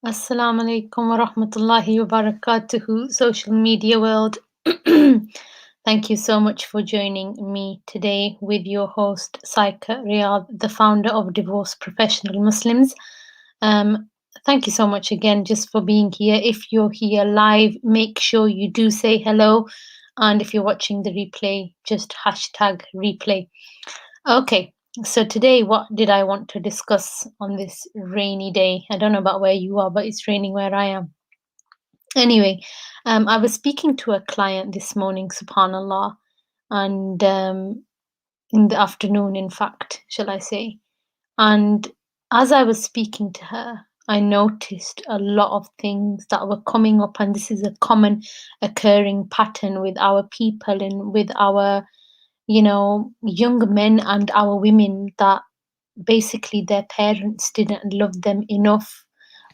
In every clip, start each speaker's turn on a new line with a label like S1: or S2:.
S1: Assalamu alaikum wa rahmatullahi wa barakatuhu, social media world. Thank you so much for joining me today with your host, Saika Riyad, the founder of Divorce Professional Muslims. Um, Thank you so much again just for being here. If you're here live, make sure you do say hello. And if you're watching the replay, just hashtag replay. Okay, so today, what did I want to discuss on this rainy day? I don't know about where you are, but it's raining where I am. Anyway, I was speaking to a client this morning, subhanAllah, and in the afternoon, in fact, shall I say. And as I was speaking to her, I noticed a lot of things that were coming up, and this is a common occurring pattern with our people and with our young men and our women, that basically their parents didn't love them enough.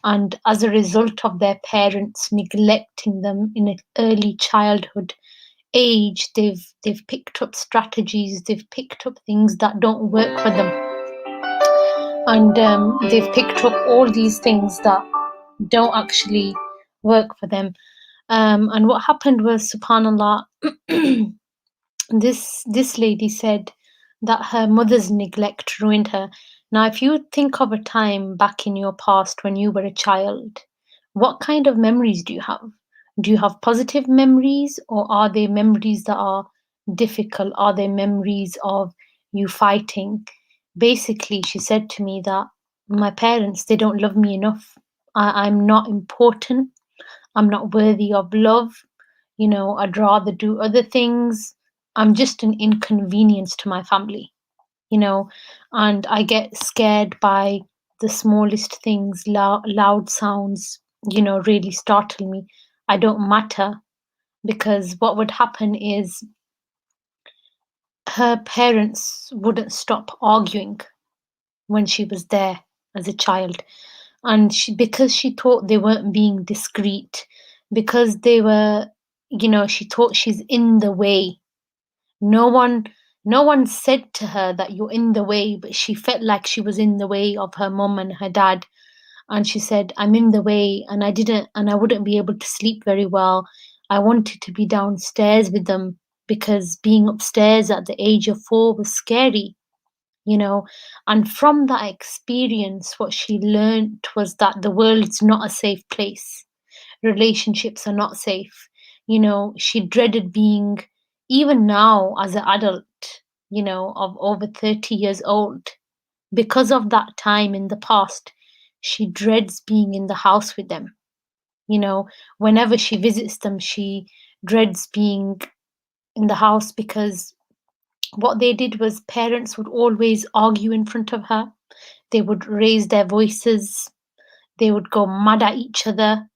S1: And as a result of their parents neglecting them in an early childhood age, they've picked up strategies, they've picked up things that don't work for them. And they've picked up all these things that don't actually work for them. And what happened was, subhanallah, this lady said that her mother's neglect ruined her. Now, if you think of a time back in your past when you were a child, what kind of memories do you have? Do you have positive memories, or are they memories that are difficult? Are they memories of you fighting? Basically, she said to me that my parents, they don't love me enough. I'm not important. I'm not worthy of love. I'd rather do other things. I'm just an inconvenience to my family, you know, and I get scared by the smallest things, loud sounds, really startle me. I don't matter, because what would happen is her parents wouldn't stop arguing when she was there as a child. And because she thought they weren't being discreet, because they were, she thought she's in the way. No one no one said to her that you're in the way, but she felt like she was in the way of her mom and her dad. And she said, I'm in the way, and I wouldn't be able to sleep very well. I wanted to be downstairs with them, because being upstairs at the age of 4 was scary, you know. And from that experience, what she learned was that the world's not a safe place. Relationships are not safe. She dreaded being, even now as an adult, of over 30 years old, because of that time in the past, she dreads being in the house with them. You know, Whenever she visits them, she dreads being in the house, because what they did was parents would always argue in front of her. They would raise their voices, they would go mad at each other.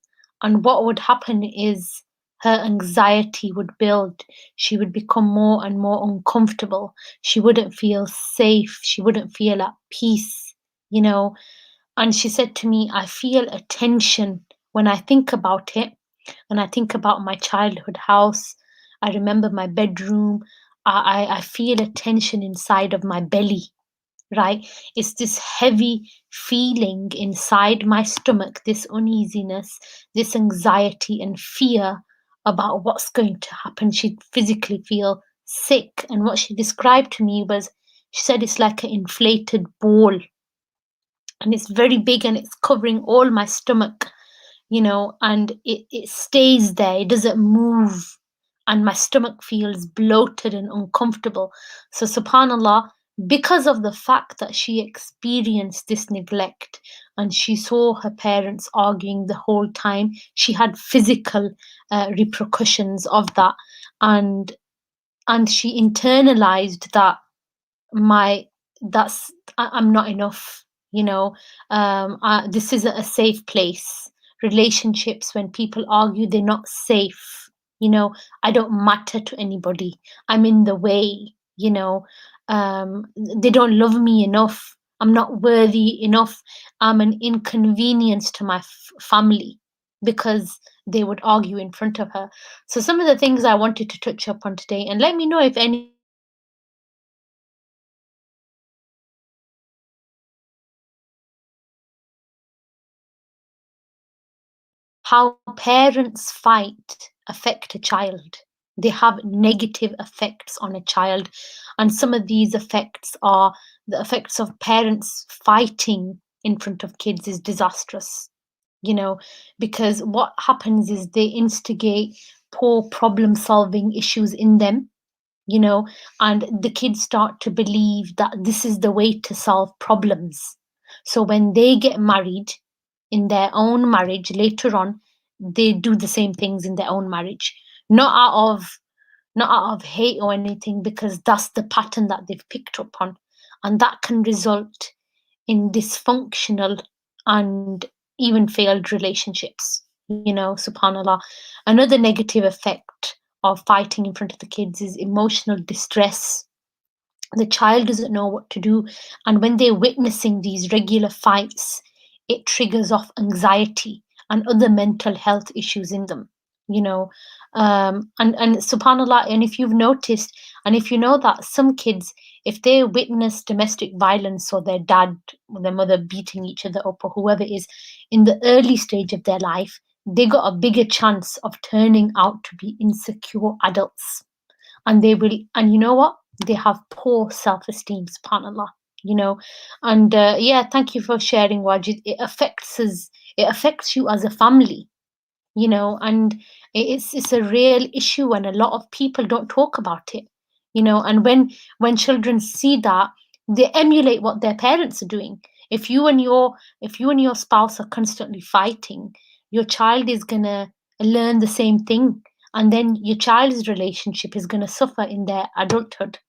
S1: And what would happen is her anxiety would build. She would become more and more uncomfortable. She wouldn't feel safe. She wouldn't feel at peace, you know. And she said to me, I feel a tension when I think about it. When I think about my childhood house, I remember my bedroom. I feel a tension inside of my belly, right? It's this heavy feeling inside my stomach, this uneasiness, this anxiety and fear about what's going to happen. She'd physically feel sick. And what she described to me was, she said it's like an inflated ball, and it's very big, and it's covering all my stomach, and it stays there, it doesn't move. And my stomach feels bloated and uncomfortable. So, subhanallah, because of the fact that she experienced this neglect, and she saw her parents arguing the whole time, she had physical repercussions of that. And she internalized that, my I'm not enough, this isn't a safe place. Relationships, when people argue, they're not safe. I don't matter to anybody. I'm in the way. They don't love me enough. I'm not worthy enough. I'm an inconvenience to my family, because they would argue in front of her. So some of the things I wanted to touch up on today, and let me know if any how parents fight affect a child. They have negative effects on a child, and some of these effects are the effects of parents fighting in front of kids is disastrous, you know, because what happens is they instigate poor problem solving issues in them, you know, and the kids start to believe that this is the way to solve problems. So when they get married in their own marriage later on, they do the same things in their own marriage, not out of not out of hate or anything, because that's the pattern that they've picked up on, and that can result in dysfunctional and even failed relationships. You know, subhanallah. Another negative effect of fighting in front of the kids is emotional distress. The child doesn't know what to do, and when they're witnessing these regular fights, it triggers off anxiety and other mental health issues in them, you know. And subhanallah, and if you've noticed, and if you know that some kids, if they witness domestic violence or their dad or their mother beating each other up or whoever it is in the early stage of their life, they got a bigger chance of turning out to be insecure adults, and they will, and you know what, they have poor self-esteem, subhanallah, you know. And yeah, thank you for sharing, Wajid. It affects us, it affects you as a family, you know. And it's a real issue, and a lot of people don't talk about it, you know. And when children see that, they emulate what their parents are doing. If you and your spouse are constantly fighting, your child is gonna learn the same thing, and then your child's relationship is gonna suffer in their adulthood.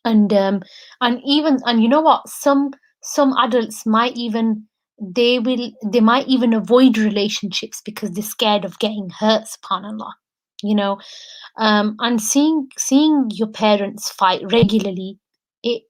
S1: And um and even and you know what, some adults might even, they might even avoid relationships because they're scared of getting hurt, subhanallah, you know. And seeing your parents fight regularly, it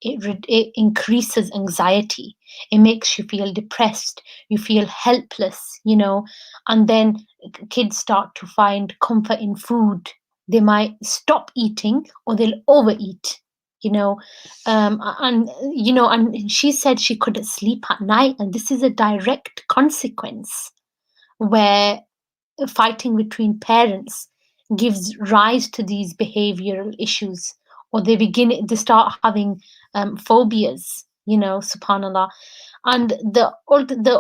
S1: increases anxiety. It makes you feel depressed, you feel helpless, you know. And then kids start to find comfort in food. They might stop eating or they'll overeat, you know. And she said she couldn't sleep at night, and this is a direct consequence where fighting between parents gives rise to these behavioral issues, or they start having phobias, you know, subhanallah. And the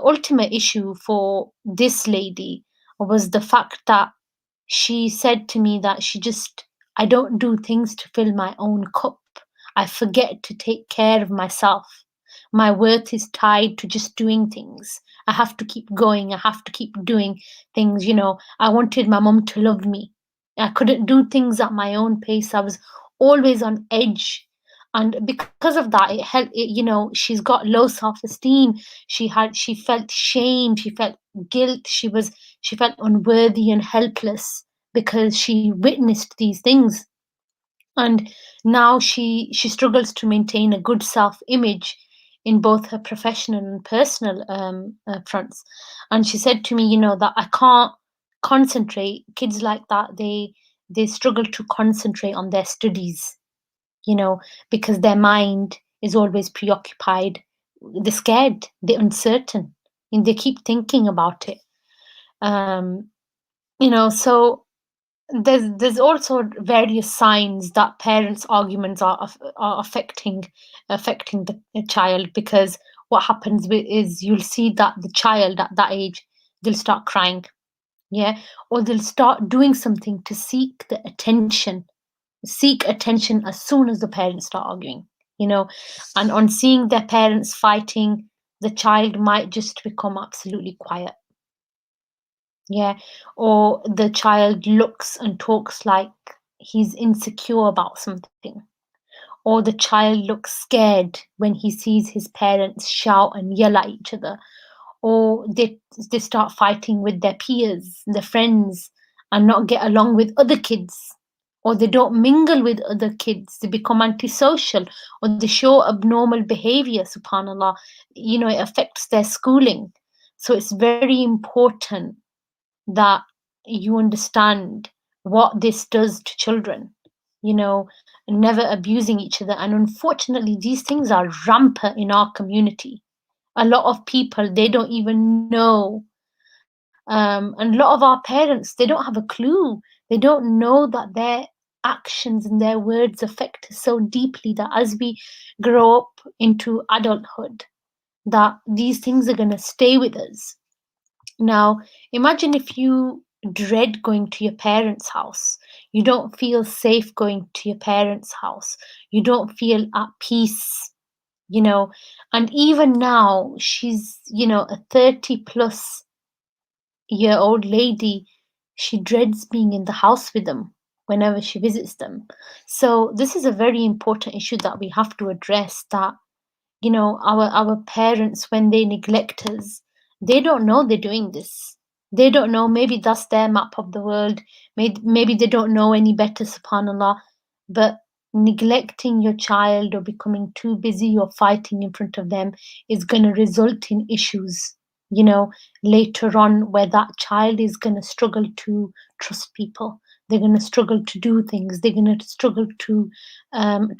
S1: ultimate issue for this lady was the fact that she said to me that I don't do things to fill my own cup. I forget to take care of myself. My worth is tied to just doing things. I have to keep going. I have to keep doing things. You know, I wanted my mom to love me. I couldn't do things at my own pace. I was always on edge. And because of that, she's got low self-esteem. She felt shame. She felt guilt. She felt unworthy and helpless because she witnessed these things. And now she struggles to maintain a good self-image in both her professional and personal fronts. And she said to me, you know, that I can't concentrate. Kids like that, they struggle to concentrate on their studies, you know, because their mind is always preoccupied. They're scared, they're uncertain, and they keep thinking about it. um so there's also various signs that parents' arguments are affecting the child, because what happens is you'll see that the child at that age, they'll start crying, yeah, or they'll start doing something to seek attention as soon as the parents start arguing, you know. And on seeing their parents fighting, the child might just become absolutely quiet, yeah, or the child looks and talks like he's insecure about something, or the child looks scared when he sees his parents shout and yell at each other, or they start fighting with their peers, their friends, and not get along with other kids, or they don't mingle with other kids, they become antisocial, or they show abnormal behavior, subhanallah. You know, it affects their schooling. So it's very important that you understand what this does to children, you know, never abusing each other. And unfortunately, these things are rampant in our community. A lot of people, they don't even know And a lot of our parents, they don't have a clue. They don't know that their actions and their words affect us so deeply that as we grow up into adulthood, that these things are going to stay with us. Now, imagine if you dread going to your parents' house. You don't feel safe going to your parents' house. You don't feel at peace, you know. And even now, she's, a 30 plus year old lady. She dreads being in the house with them whenever she visits them. So, this is a very important issue that we have to address, that our parents, when they neglect us, they don't know they're doing this. They don't know, maybe that's their map of the world. Maybe they don't know any better, subhanallah. But neglecting your child or becoming too busy or fighting in front of them is going to result in issues, you know later on, where that child is going to struggle to trust people. They're going to struggle to do things. They're going to struggle to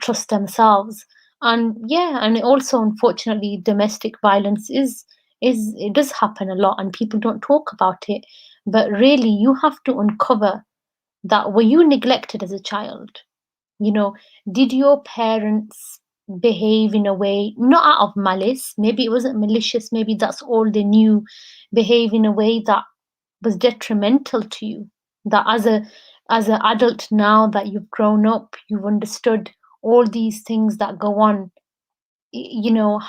S1: trust themselves. And yeah, and also, unfortunately, domestic violence is it does happen a lot and people don't talk about it. But really, you have to uncover that, were you neglected as a child? you know did your parents behave in a way, not out of malice, maybe it wasn't malicious, maybe that's all they knew, behave in a way that was detrimental to you, that as an adult, now that you've grown up, you've understood all these things that go on.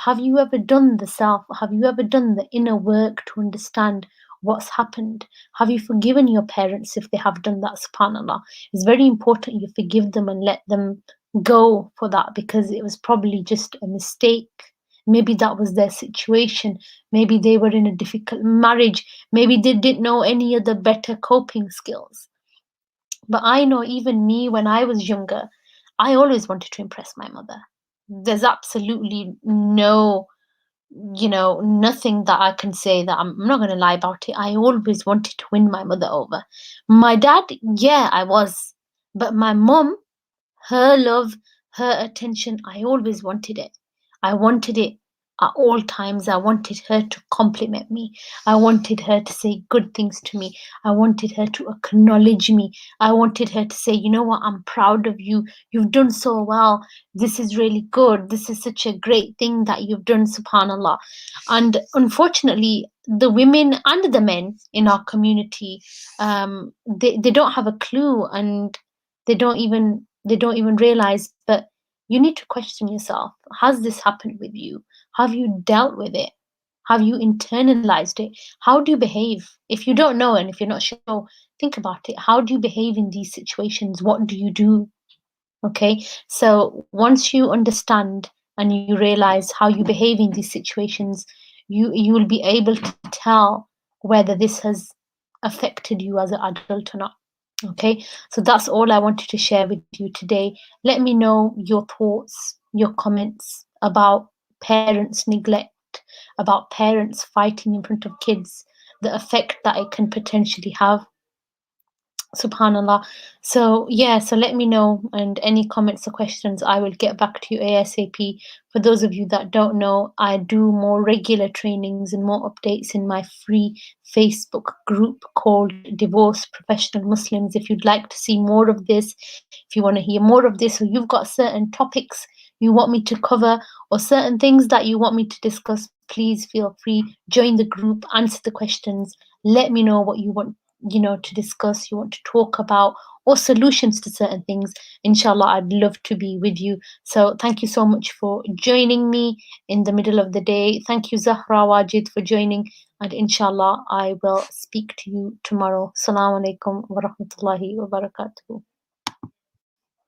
S1: Have you ever done the self? Have you ever done the inner work to understand what's happened? Have you forgiven your parents if they have done that? Subhanallah. It's very important you forgive them and let them go for that, because it was probably just a mistake. Maybe that was their situation. Maybe they were in a difficult marriage. Maybe they didn't know any other better coping skills. But I know, even me, when I was younger, I always wanted to impress my mother. There's absolutely nothing that I can say that I'm not going to lie about it. I always wanted to win my mother over. My dad, yeah, I was. But my mom, her love, her attention, I always wanted it. I wanted it at all times. I wanted her to compliment me. I wanted her to say good things to me. I wanted her to acknowledge me. I wanted her to say, you know what, I'm proud of you. You've done so well. This is really good. This is such a great thing that you've done, subhanAllah. And unfortunately, the women and the men in our community, they don't have a clue, and they don't even realize. But you need to question yourself. Has this happened with you? Have you dealt with it? Have you internalized it? How do you behave? If you don't know and if you're not sure, think about it. How do you behave in these situations? What do you do? Okay. So once you understand and you realize how you behave in these situations, you will be able to tell whether this has affected you as an adult or not. Okay, so that's all I wanted to share with you today. Let me know your thoughts, your comments about parents' neglect, about parents fighting in front of kids, the effect that it can potentially have. Subhanallah. So yeah, so let me know, and any comments or questions, I will get back to you ASAP. For those of you that don't know, I do more regular trainings and more updates in my free Facebook group called Divorce Professional Muslims. If you'd like to see more of this, if you want to hear more of this, or you've got certain topics you want me to cover, or certain things that you want me to discuss, please feel free, join the group, answer the questions, let me know what you want to discuss, you want to talk about, or solutions to certain things. Inshallah, I'd love to be with you. So thank you so much for joining me in the middle of the day. Thank you, Zahra Wajid, for joining. And inshallah, I will speak to you tomorrow. Assalamu alaikum wa rahmatullahi wa barakatuh.